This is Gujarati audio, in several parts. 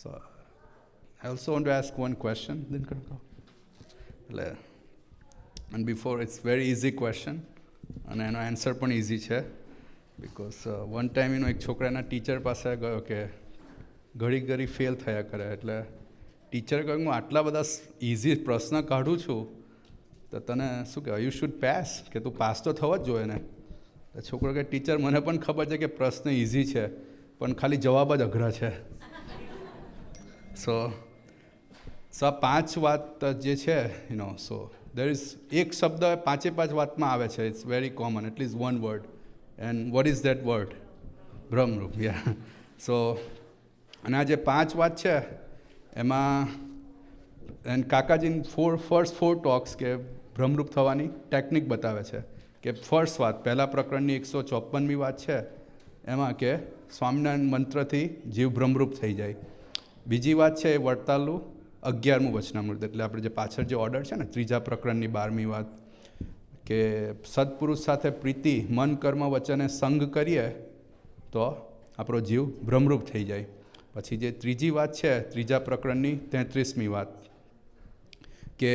So I also want to ask one question. And before, it's very easy question. અને એનો આન્સર પણ ઇઝી છે. બિકોઝ વન ટાઈમ એક છોકરાના ટીચર પાસે ગયો કે ઘડી ફેલ થયા કરે, એટલે ટીચરે કહ્યું હું આટલા બધા ઇઝી પ્રશ્ન કાઢું છું તો તને શું કહેવાય, યુ શુડ પાસ, કે તું પાસ તો થવો જ જોઈએ ને. છોકરો કે ટીચર મને પણ ખબર છે કે પ્રશ્ન ઇઝી છે પણ ખાલી જવાબ જ અઘરા છે. સો આ 5 વાત જે છે સો દેર ઇઝ એક શબ્દ 5 વાતમાં આવે છે. It's very common, at least one word. And what is that word? Brahmarup. Yeah. So અને આ જે 5 વાત છે એમાં એન્ડ કાકાજીની ફર્સ્ટ 4 ટોક્સ કે બ્રહ્મરૂપ થવાની ટેકનિક બતાવે છે. કે ફર્સ્ટ વાત, પહેલા પ્રકરણની 154મી વાત છે એમાં કે સ્વામિનારાયણ મંત્રથી જીવ બ્રહ્મરૂપ થઈ જાય. બીજી વાત છે એ વડતાલનું 11મું વચનામૃત, એટલે આપણે જે પાછળ જે ઓર્ડર છે ને, ત્રીજા પ્રકરણની 12મી વાત, કે સત્પુરુષ સાથે પ્રીતિ મન કર્મ વચને સંગ કરીએ તો આપણો જીવ બ્રહ્મરૂપ થઈ જાય. પછી જે ત્રીજી વાત છે ત્રીજા પ્રકરણની 33મી વાત, કે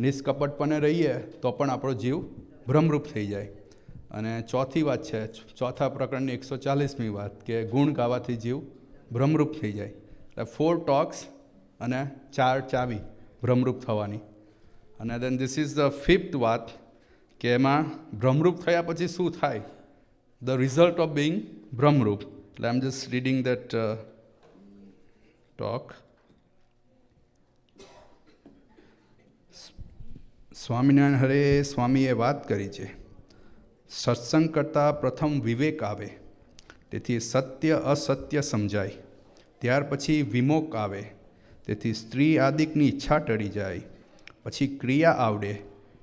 નિષ્કપટપણે રહીએ તો પણ આપણો જીવ બ્રહ્મરૂપ થઈ જાય. અને ચોથી વાત છે ચોથા પ્રકરણની 140મી વાત, કે ગુણ ગાવાથી જીવ બ્રહ્મરૂપ થઈ જાય. એટલે 4 ટોક્સ અને 4 ચાવી બ્રહ્મરૂપ થવાની. અને દેન ધીસ ઇઝ ધ 5th વાત, કે એમાં બ્રહ્મરૂપ થયા પછી શું થાય, the result of being Brahmarup. એટલે I am just reading that talk. Swaminarayan હરે સ્વામીએ વાત કરી છે, સત્સંગ કરતાં પ્રથમ વિવેક આવે, તેથી સત્ય અસત્ય સમજાય. ત્યાર પછી વિમોક આવે, તેથી સ્ત્રી આદિકની ઈચ્છા ટળી જાય. પછી ક્રિયા આવડે,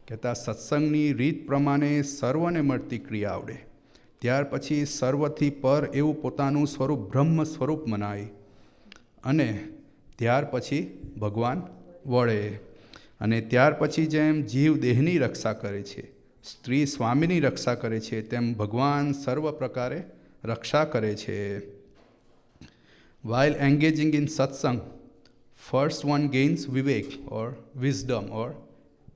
કહેતા સત્સંગની રીત પ્રમાણે સર્વને મળતી ક્રિયા આવડે. ત્યાર પછી સર્વથી પર એવું પોતાનું સ્વરૂપ બ્રહ્મ સ્વરૂપ મનાય. અને ત્યાર પછી ભગવાન વળે. અને ત્યાર પછી જેમ જીવ દેહની રક્ષા કરે છે, સ્ત્રી સ્વામીની રક્ષા કરે છે, તેમ ભગવાન સર્વ પ્રકારે રક્ષા કરે છે. While engaging in satsang, first one gains vivek or wisdom or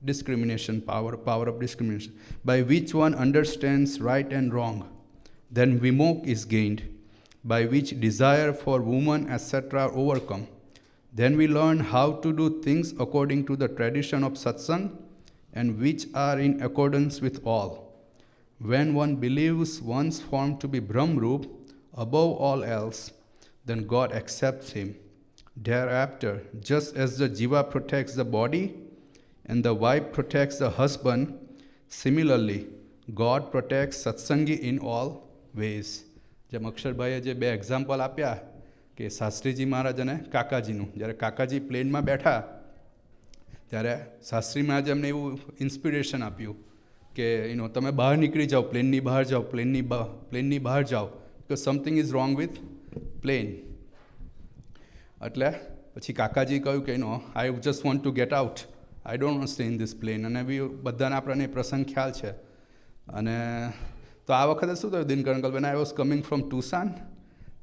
discrimination, power of discrimination, by which one understands right and wrong. Then vimok is gained, by which desire for woman etc. are overcome. Then we learn how to do things according to the tradition of satsang and which are in accordance with all. When one believes one's form to be Brahmrup above all else, then God accepts him. Thereafter, just as the jiva protects the body and the wife protects the husband, similarly, God protects satsangi in all ways. જેમ અક્ષરભાઈએ જે 2 એક્ઝામ્પલ આપ્યા કે શાસ્ત્રીજી મહારાજ અને કાકાજીનું, જ્યારે કાકાજી પ્લેનમાં બેઠા ત્યારે શાસ્ત્રી મહારાજ એમને એવું ઇન્સ્પિરેશન આપ્યું કે તમે બહાર નીકળી જાઓ, પ્લેનની બહાર જાઓ, પ્લેનની બહાર જાઓ, because something is wrong with plane. એટલે પછી કાકાજી કહ્યું કે I just want to get out, I don't want stay in this plane. અને બી બધાને આપણને પ્રસંગ ખ્યાલ છે. અને તો આ વખતે શું થયું Dinkar uncle, when I was coming from Tucson,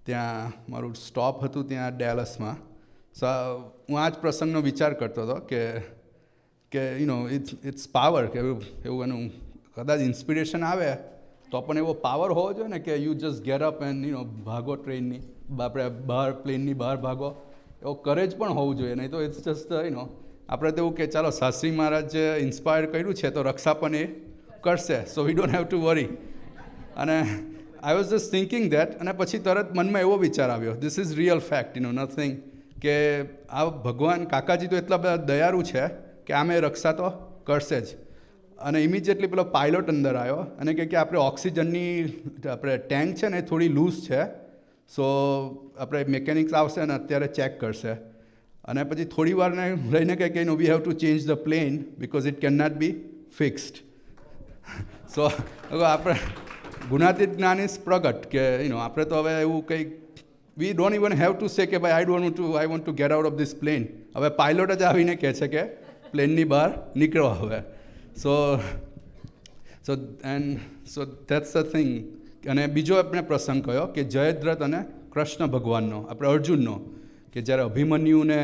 ત્યાં મારું સ્ટોપ હતું ત્યાં ડેલસમાં. સો હું આ જ પ્રસંગનો વિચાર કરતો હતો કે ઇટ્સ પાવર, કે એવું એનું કદાચ ઇન્સ્પિરેશન આવે તો પણ એવો પાવર હોવો જોઈએ ને કે you just get up and ભાગો ટ્રેનની, આપણે બહાર પ્લેનની બહાર ભાગો, એવો કરેજ પણ હોવું જોઈએ. નહીં તો ઇટ્સ જસ્ટ આપણે તો એવું કે ચાલો શાસ્ત્રી મહારાજ ઇન્સ્પાયર કર્યું છે તો રક્ષા પણ એ કરશે, so we don't have to worry. અને I was just thinking that, અને પછી તરત મનમાં એવો વિચાર આવ્યો, this is real fact, nothing, કે આ ભગવાન કાકાજી તો એટલા બધા દયાળુ છે કે આમે રક્ષા તો કરશે જ. અને ઇમિડિયેટલી પેલો પાયલોટ અંદર આવ્યો અને કે આપણે ઓક્સિજનની આપણે ટેન્ક છે ને એ થોડી લૂઝ છે, સો આપણે મેકેનિક્સ આવશે અને અત્યારે ચેક કરશે. અને પછી થોડી વાર રહીને કહે કે we have to change the plane because it can not be fixed. So આપણે ગુણાતીત જ્ઞાન ઇઝ પ્રગટ, કે આપણે તો હવે એવું કંઈક we don't even have to say કે ભાઈ I want to get out of this plane. હવે પાયલોટ જ આવીને કહે છે કે પ્લેનની બહાર નીકળો હવે. સો દેટ્સ ધ થિંગ. અને બીજો આપણે પ્રસંગ કયો કે જયદ્રથ અને કૃષ્ણ ભગવાનનો, આપણે અર્જુનનો, કે જ્યારે અભિમન્યુને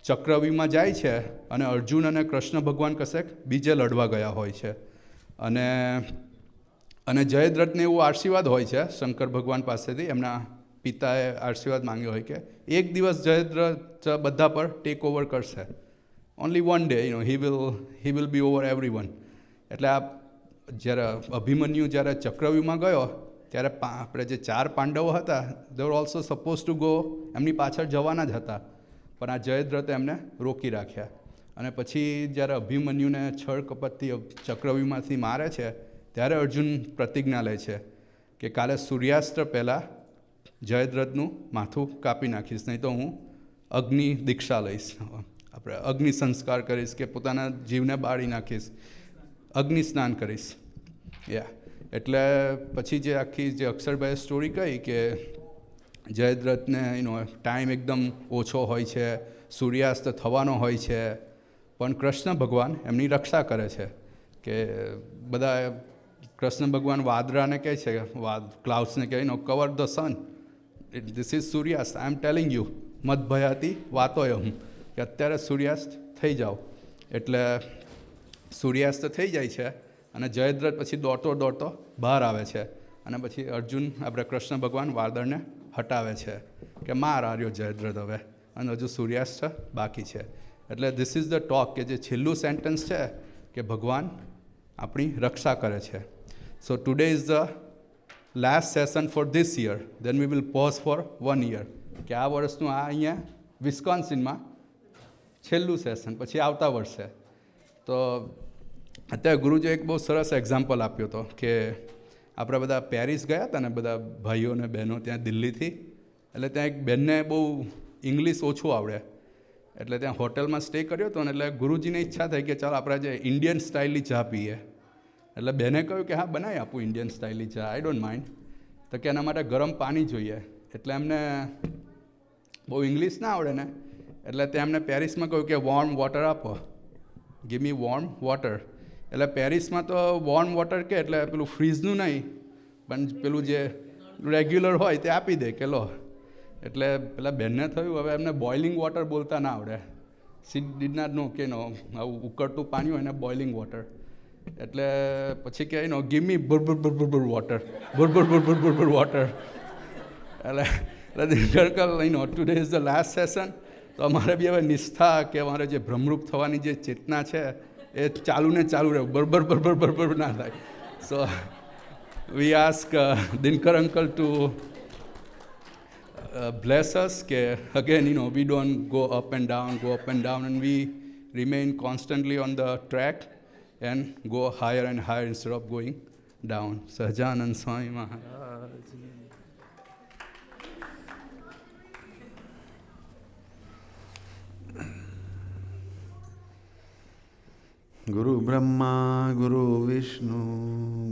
ચક્રવ્યૂહમાં જાય છે અને અર્જુન અને કૃષ્ણ ભગવાન કશેક બીજે લડવા ગયા હોય છે, અને જયદ્રથને એવો આશીર્વાદ હોય છે શંકર ભગવાન પાસેથી, એમના પિતાએ આશીર્વાદ માંગ્યો હોય કે એક દિવસ જયદ્રથ બધા પર ટેક ઓવર કરશે, only one day he will be over every one. એટલે આ જ્યારે અભિમન્યુ જ્યારે ચક્રવ્યૂહમાં ગયો ત્યારે આપણે જે 4 પાંડવો હતા, they were also supposed to go, એમની પાછળ જવાના જ હતા, પણ આ જયદ્રથે એમને રોકી રાખ્યા. અને પછી જ્યારે અભિમન્યુને છળ કપટથી ચક્રવ્યૂહમાંથી મારે છે ત્યારે અર્જુન પ્રતિજ્ઞા લે છે કે કાલે સૂર્યાસ્ત પહેલાં જયદ્રથનું માથું કાપી નાખીશ, નહીં તો હું અગ્નિ દીક્ષા લઈશ, આપણે અગ્નિ સંસ્કાર કરીશ, કે પોતાના જીવને બાળી નાખીશ, અગ્નિ સ્નાન કરીશ. એટલે પછી જે આખી જે અક્ષરભાઈએ સ્ટોરી કહી કે જયદ્રથને ટાઈમ એકદમ ઓછો હોય છે, સૂર્યાસ્ત થવાનો હોય છે, પણ કૃષ્ણ ભગવાન એમની રક્ષા કરે છે. કે બધા કૃષ્ણ ભગવાન વાદળાને કહે છે, ક્લાઉડ્સને કહે, cover the sun, this is સૂર્યાસ્ત, આઈ એમ ટેલિંગ યુ મત ભયાતી વાતોયમ, કે અત્યારે સૂર્યાસ્ત થઈ જાઓ. એટલે સૂર્યાસ્ત થઈ જાય છે અને જયદ્રથ પછી દોડતો દોડતો બહાર આવે છે, અને પછી અર્જુન આપણે કૃષ્ણ ભગવાન વાદળને હટાવે છે કે માર આર્યો જયદ્રથ હવે, અને હજુ સૂર્યાસ્ત બાકી છે. એટલે ધીસ ઇઝ ધ ટોક, કે જે છેલ્લું સેન્ટેન્સ છે કે ભગવાન આપણી રક્ષા કરે છે. So today is the last session for this year, then we will pause for 1 year, કે આ વર્ષનું આ અહીંયા વિસ્કોન્સિનમાં છેલ્લું સેશન, પછી આવતા વર્ષે. તો અત્યારે ગુરુજીએ એક બહુ સરસ એક્ઝામ્પલ આપ્યો હતો કે આપણે બધા પેરિસ ગયા હતા ને, બધા ભાઈઓ અને બહેનો ત્યાં દિલ્હીથી, એટલે ત્યાં એક બેનને બહુ ઇંગ્લિશ ઓછું આવડે, એટલે ત્યાં હોટલમાં સ્ટે કર્યો હતો ને, એટલે ગુરુજીને ઈચ્છા થઈ કે ચાલો આપણે જે ઇન્ડિયન સ્ટાઇલની ચા પીએ. એટલે બેને કહ્યું કે હા બનાવી આપું ઇન્ડિયન સ્ટાઇલની ચા, આઈ ડોન્ટ માઇન્ડ. તો કે એના માટે ગરમ પાણી જોઈએ. એટલે એમને બહુ ઇંગ્લિશ ના આવડે ને, એટલે ત્યાં એમને પેરિસમાં કહ્યું કે વોર્મ વોટર આપો, ગીવ મી વોર્મ વોટર. એટલે પેરિસમાં તો વોર્મ વોટર કે એટલે પેલું ફ્રીઝનું નહીં, પણ પેલું જે રેગ્યુલર હોય તે આપી દે કે લો. એટલે પેલા બેનને થયું હવે એમને બોઇલિંગ વોટર બોલતા ના આવડે, સી ડીડ નોટ નો કે આવું ઉકળતું પાણી હોય ને બોઇલિંગ વોટર. એટલે પછી કે ગીવ મી બુર વોટર, બુર વોટર. એટલે today is the last session. તો અમારે બી હવે નિષ્ઠા કે અમારે જે ભ્રમરૂપ થવાની જે ચેતના છે એ ચાલુ ને ચાલુ રહે, બરબર ના થાય. So we ask Dinkar uncle to bless us, કે again we don't go up and down, and we remain constantly on the track and go higher and higher instead of going down. Sahajanand Swami Maharaj. ગુરુ બ્રહ્મા ગુરુ વિષ્ણુ